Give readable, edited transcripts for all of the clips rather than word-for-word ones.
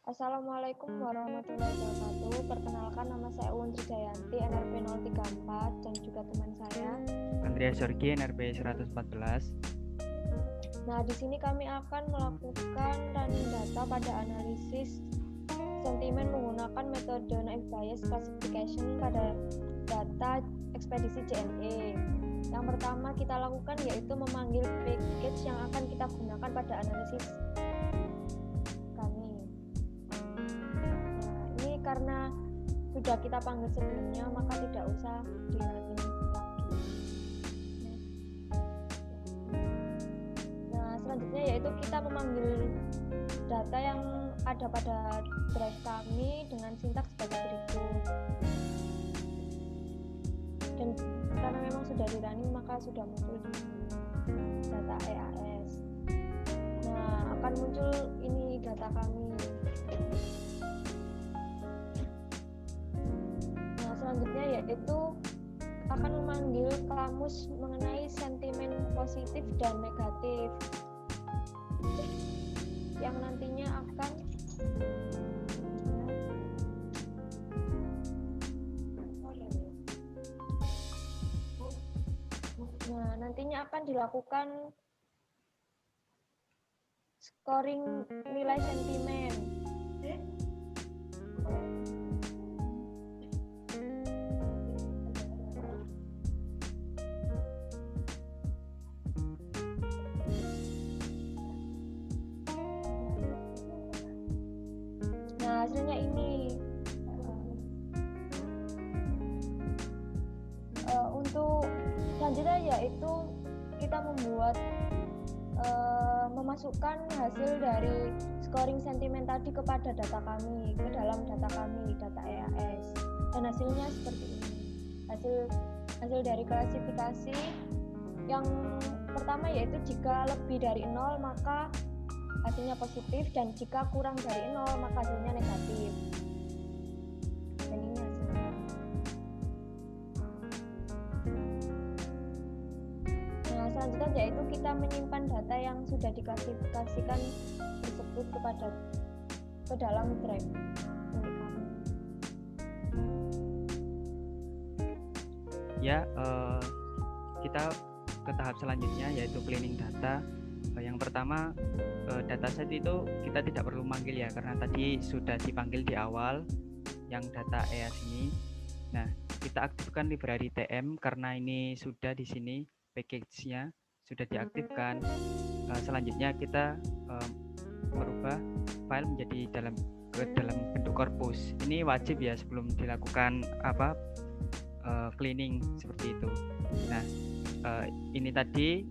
Assalamualaikum warahmatullahi wabarakatuh. Perkenalkan, nama saya Uun Trijayanti, NRP 034, dan juga teman saya Andreas Sorgi, NRP 114. Nah, di sini kami akan melakukan running data pada analisis sentimen menggunakan metode naive Bayes classification pada data ekspedisi JNE. Yang pertama kita lakukan yaitu memanggil package yang akan kita gunakan pada analisis kami. Nah, ini karena sudah kita panggil sebelumnya, maka tidak usah di-running lagi. Nah, selanjutnya yaitu kita memanggil data yang ada pada drive kami dengan sintaks sebagai berikut. Dan karena memang sudah di-running, maka sudah muncul di data EAS. Nah, akan muncul ini data kami. Nah, selanjutnya yaitu akan memanggil kamus mengenai sentimen positif dan negatif yang nantinya akan dilakukan scoring nilai sentimen. Nah, hasilnya ini. Untuk selanjutnya yaitu kita membuat memasukkan hasil dari scoring sentimen tadi kepada data kami, ke dalam data kami, data EAS. Dan hasilnya seperti ini. Hasil dari klasifikasi yang pertama yaitu jika lebih dari 0 maka hasilnya positif, dan jika kurang dari 0 maka hasilnya negatif. Dan ini hasilnya. Nah, selanjutnya yaitu kita menyimpan data yang sudah diklasifikasikan tersebut ke dalam drive milik kami. Ya, kita ke tahap selanjutnya yaitu cleaning data. Yang pertama, dataset itu kita tidak perlu manggil ya, karena tadi sudah dipanggil di awal yang data EAS ini. Nah, kita aktifkan library TM karena ini sudah di sini package-nya sudah diaktifkan. Selanjutnya kita merubah file menjadi dalam bentuk korpus. Ini wajib ya sebelum dilakukan cleaning seperti itu. Nah, ini tadi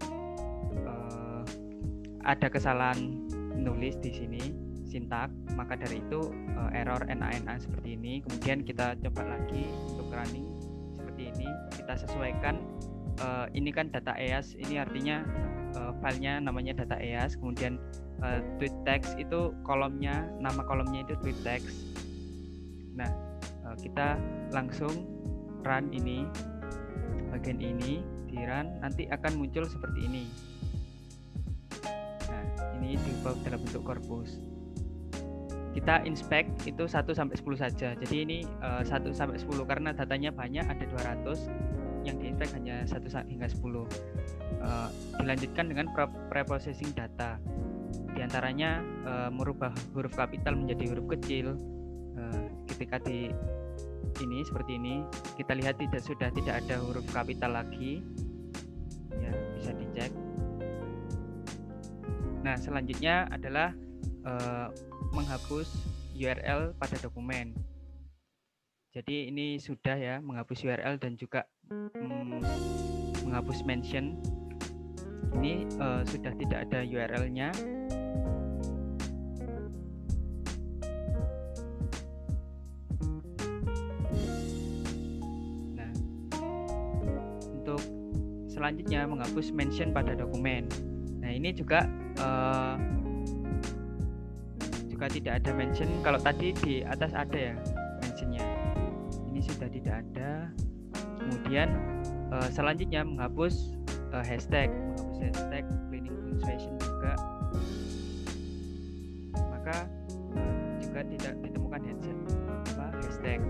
ada kesalahan nulis di sini sintak, maka dari itu error NaNA seperti ini. Kemudian kita coba lagi untuk running seperti ini, kita sesuaikan. Ini kan data EAS, ini artinya filenya namanya data EAS, kemudian tweet text itu kolomnya, nama kolomnya itu tweet text. Nah, kita langsung run ini, bagian ini di run, nanti akan muncul seperti ini. Nah, ini diubah dalam bentuk korpus. Kita inspect itu 1 sampai 10 saja. Jadi ini 1 sampai 10 karena datanya banyak, ada 200. Yang diinspect hanya 1 hingga 10. Dilanjutkan dengan preprocessing data. Di antaranya merubah huruf kapital menjadi huruf kecil. Ketika di ini seperti ini, kita lihat sudah tidak ada huruf kapital lagi. Ya, bisa dicek. Nah, selanjutnya adalah menghapus URL pada dokumen. Jadi ini sudah ya, menghapus URL dan juga menghapus mention. Ini sudah tidak ada URL-nya. Nah, untuk selanjutnya menghapus mention pada dokumen. Nah, ini juga tidak ada mention. Kalau tadi di atas ada ya mentionnya, ini sudah tidak ada. Kemudian selanjutnya menghapus hashtag cleaning punctuation juga. Maka juga tidak ditemukan hashtag.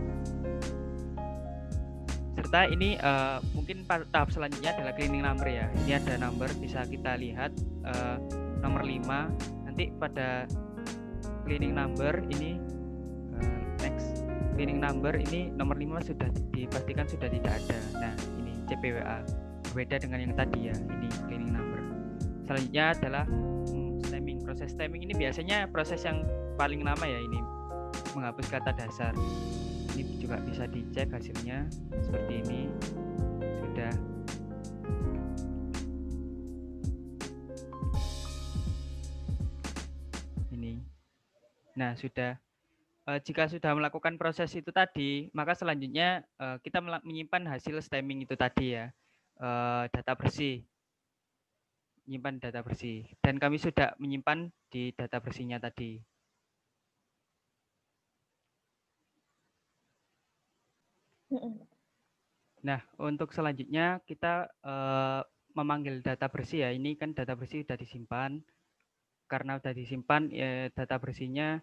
Serta ini mungkin tahap selanjutnya adalah cleaning number ya. Ini ada number, bisa kita lihat nomor 5. Nanti pada cleaning number ini next cleaning number ini nomor 5 sudah dipastikan sudah tidak ada. Nah, ini CPWA. Berbeda dengan yang tadi ya, ini cleaning number. Selanjutnya adalah stemming. Proses stemming ini biasanya proses yang paling lama ya, ini menghapus kata dasar. Ini juga bisa dicek hasilnya seperti ini. Sudah. Ini. Nah, sudah. Jika sudah melakukan proses itu tadi, maka selanjutnya kita menyimpan hasil stemming itu tadi ya, data bersih, menyimpan data bersih. Dan kami sudah menyimpan di data bersihnya tadi. Nah, untuk selanjutnya kita memanggil data bersih ya. Ini kan data bersih sudah disimpan. Karena sudah disimpan, data bersihnya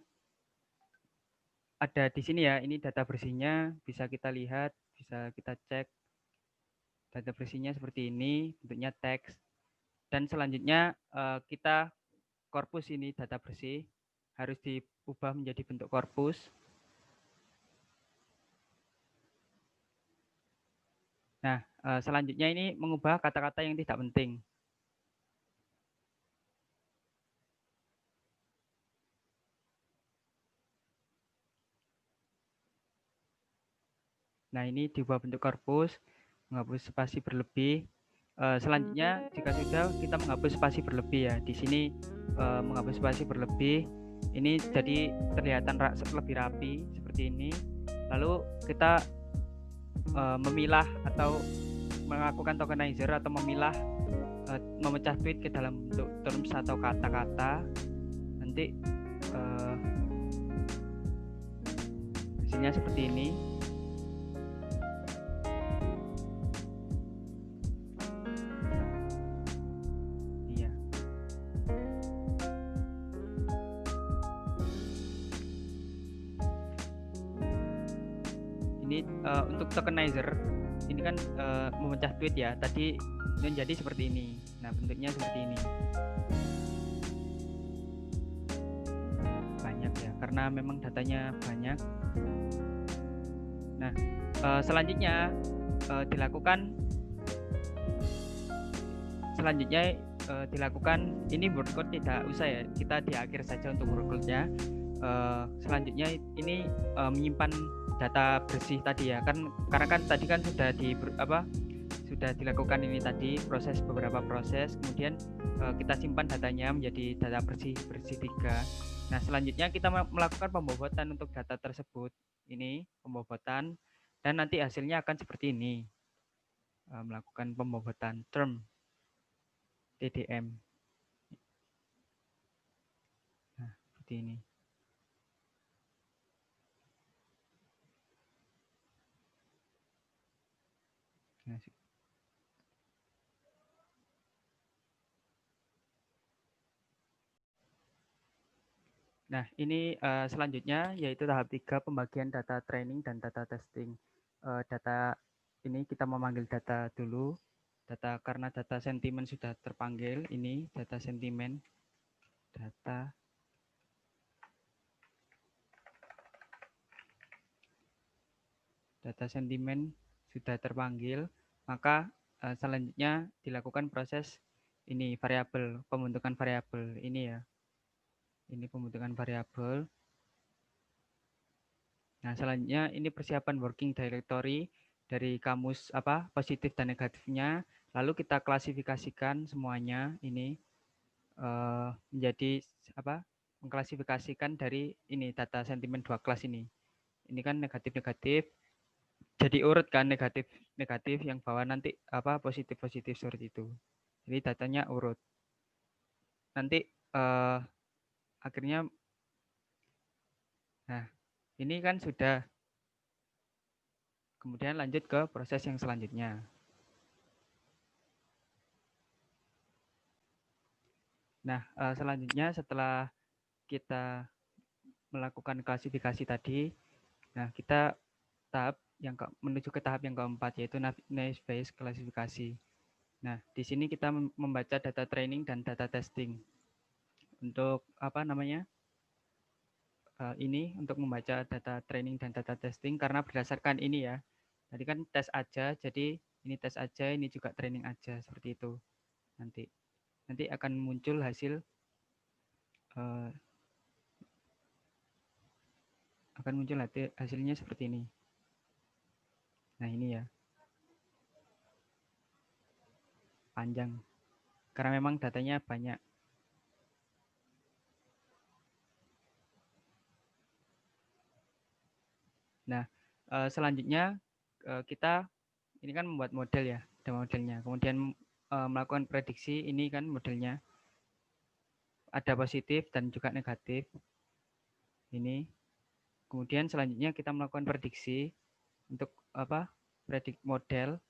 ada di sini ya. Ini data bersihnya, bisa kita lihat, bisa kita cek. Data bersihnya seperti ini, bentuknya teks. Dan selanjutnya kita korpus ini data bersih harus diubah menjadi bentuk korpus. Nah, selanjutnya ini mengubah kata-kata yang tidak penting. Nah, ini diubah bentuk korpus, menghapus spasi berlebih. Selanjutnya, jika sudah, kita menghapus spasi berlebih ya. Di sini menghapus spasi berlebih, ini jadi kelihatan lebih rapi seperti ini. Lalu kita memilah atau melakukan tokenizer atau memilah, memecah tweet ke dalam bentuk terms atau kata-kata. Nanti hasilnya seperti ini. Iya. Ini untuk tokenizer, ini kan memecah tweet ya. Tadi menjadi seperti ini. Nah, bentuknya seperti ini. Banyak ya, karena memang datanya banyak. Nah, selanjutnya dilakukan ini word cloud tidak usah ya, kita di akhir saja untuk word cloud-nya. Selanjutnya ini menyimpan data bersih tadi ya, kan karena kan tadi kan sudah dilakukan ini tadi beberapa proses, kemudian kita simpan datanya menjadi data bersih 3. Nah, selanjutnya kita melakukan pembobotan untuk data tersebut. Ini pembobotan, dan nanti hasilnya akan seperti ini. Melakukan pembobotan term TDM. Nah, seperti ini. Nah, ini selanjutnya yaitu tahap 3, pembagian data training dan data testing. Data ini kita memanggil data dulu. Data karena data sentimen sudah terpanggil, ini data sentimen. Data sentimen sudah terpanggil, maka selanjutnya dilakukan proses ini variabel, pembentukan variabel ini ya. Ini pembentukan variabel. Nah, selanjutnya ini persiapan working directory dari kamus positif dan negatifnya. Lalu kita klasifikasikan semuanya ini menjadi mengklasifikasikan dari ini data sentimen 2 kelas ini. Ini kan negatif-negatif. Jadi urut kan negatif yang bawah nanti positif seperti itu. Jadi datanya urut. Nanti akhirnya, nah ini kan sudah. Kemudian lanjut ke proses yang selanjutnya. Nah, selanjutnya setelah kita melakukan klasifikasi tadi. Nah, kita menuju ke tahap yang keempat, yaitu knowledge based klasifikasi. Nah, di sini kita membaca data training dan data testing. Untuk ini untuk membaca data training dan data testing, karena berdasarkan ini ya. Tadi kan tes aja, jadi ini tes aja, ini juga training aja, seperti itu. Nanti akan muncul hasilnya seperti ini. Nah, ini ya. Panjang. Karena memang datanya banyak. Nah, selanjutnya kita ini kan membuat model ya, ada modelnya. Kemudian melakukan prediksi, ini kan modelnya. Ada positif dan juga negatif. Ini. Kemudian selanjutnya kita melakukan prediksi untuk predik model.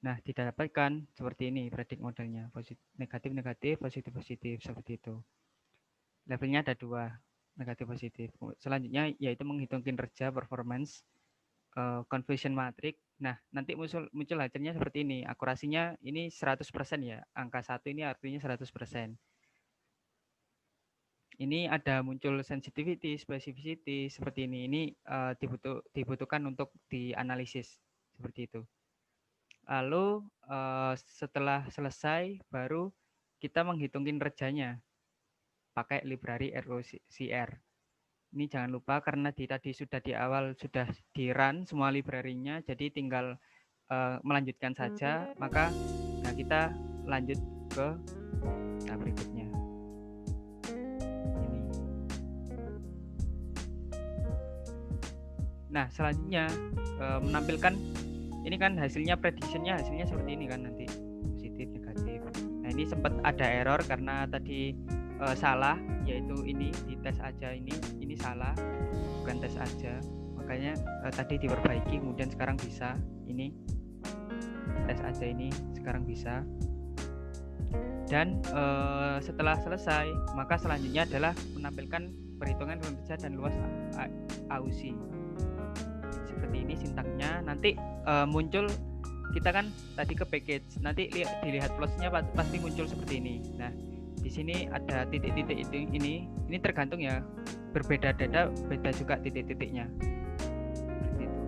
Nah, didapatkan seperti ini predik modelnya. Negatif, positif, seperti itu. Levelnya ada 2, negatif, positif. Selanjutnya yaitu menghitung kinerja, performance, confusion matrix. Nah, nanti muncul hasilnya seperti ini. Akurasinya ini 100% ya. Angka 1 ini artinya 100%. Ini ada muncul sensitivity, specificity seperti ini. Ini dibutuhkan untuk dianalisis seperti itu. Lalu setelah selesai baru kita menghitung kinerjanya pakai library ROCR. Ini jangan lupa karena tadi sudah di awal sudah di-run semua library-nya, jadi tinggal melanjutkan saja. Maka kita lanjut ke tahap berikutnya. Ini. Nah, selanjutnya menampilkan ini kan hasilnya, prediksinya hasilnya seperti ini kan, nanti positif, negatif. Nah, ini sempat ada error karena tadi salah, yaitu ini di tes aja, ini salah, bukan tes aja. Makanya tadi diperbaiki, kemudian sekarang bisa. Ini tes aja, ini sekarang bisa. Dan setelah selesai, maka selanjutnya adalah menampilkan perhitungan kinerja dan luas AUSI. Seperti ini sintaknya. Nanti muncul, kita kan tadi ke package, nanti dilihat plusnya pasti muncul seperti ini. Nah, di sini ada titik-titik ini tergantung ya, berbeda data beda juga titik-titiknya. Seperti itu.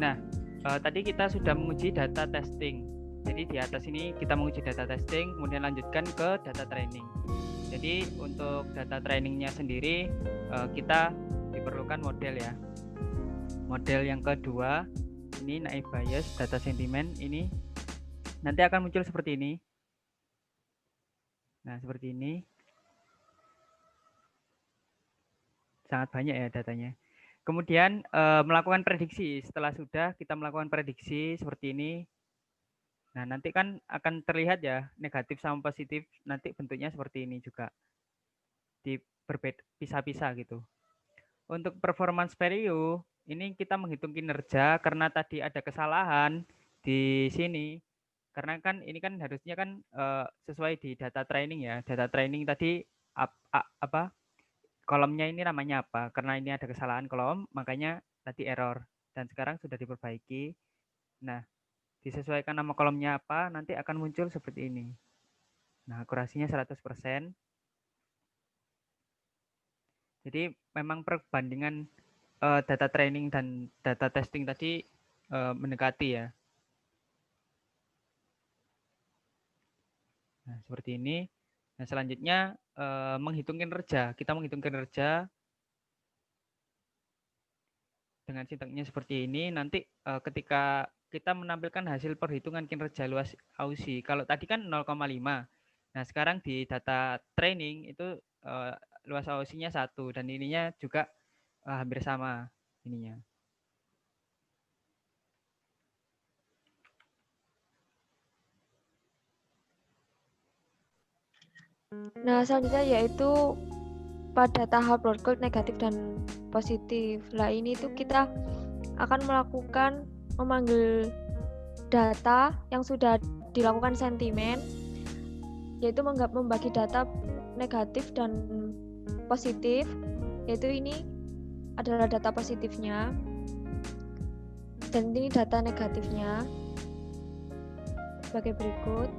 Nah, tadi kita sudah menguji data testing. Jadi di atas ini kita menguji data testing, kemudian lanjutkan ke data training. Jadi untuk data trainingnya sendiri kita diperlukan model ya. Model yang kedua ini naive bias, data sentiment, ini nanti akan muncul seperti ini. Nah, seperti ini. Sangat banyak ya datanya. Kemudian melakukan prediksi. Setelah sudah kita melakukan prediksi seperti ini. Nah, nanti kan akan terlihat ya, negatif sama positif, nanti bentuknya seperti ini juga. Pisah-pisah gitu. Untuk performance value, ini kita menghitung kinerja karena tadi ada kesalahan di sini. Karena kan ini kan harusnya kan sesuai di data training ya. Data training tadi kolomnya ini namanya apa? Karena ini ada kesalahan kolom, makanya tadi error. Dan sekarang sudah diperbaiki. Nah, disesuaikan nama kolomnya apa, nanti akan muncul seperti ini. Nah, akurasinya 100%. Jadi memang perbandingan data training dan data testing tadi mendekati ya. Nah, seperti ini. Nah, selanjutnya menghitung kinerja. Kita menghitung kinerja dengan sintaknya seperti ini. Nanti ketika kita menampilkan hasil perhitungan kinerja luas AUSI. Kalau tadi kan 0,5. Nah, sekarang di data training itu luas AUSI-nya 1 dan ininya juga hampir sama ininya. Nah, selanjutnya yaitu pada tahap Rorschach negatif dan positif. Lah, ini tuh kita akan memanggil data yang sudah dilakukan sentimen yaitu membagi data negatif dan positif, yaitu ini adalah data positifnya dan ini data negatifnya sebagai berikut.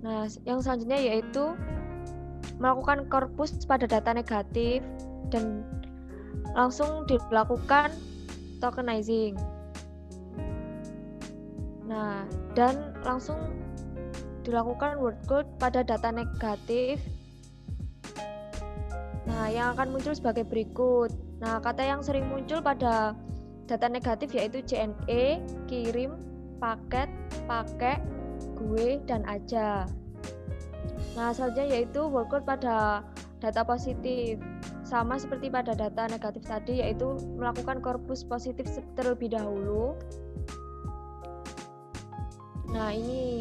Nah, yang selanjutnya yaitu melakukan korpus pada data negatif dan langsung dilakukan tokenizing. Nah, dan langsung dilakukan word cloud pada data negatif. Nah, yang akan muncul sebagai berikut. Nah, kata yang sering muncul pada data negatif yaitu JNE, kirim, paket, pakai, gue, dan aja. Nah, selanjutnya yaitu word cloud pada data positif. Sama seperti pada data negatif tadi, yaitu melakukan korpus positif terlebih dahulu. Nah, ini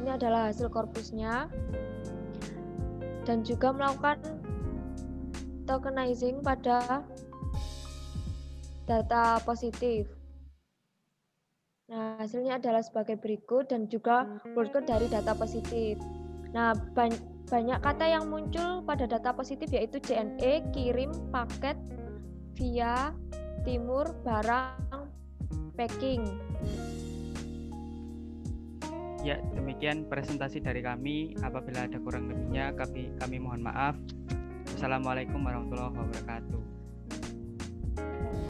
adalah hasil korpusnya. Dan juga melakukan tokenizing pada data positif. Nah, hasilnya adalah sebagai berikut dan juga word cloud dari data positif. Nah, banyak kata yang muncul pada data positif yaitu JNE, kirim, paket, via, timur, barang, packing. Ya, demikian presentasi dari kami. Apabila ada kurang lebihnya, kami mohon maaf. Assalamualaikum warahmatullahi wabarakatuh.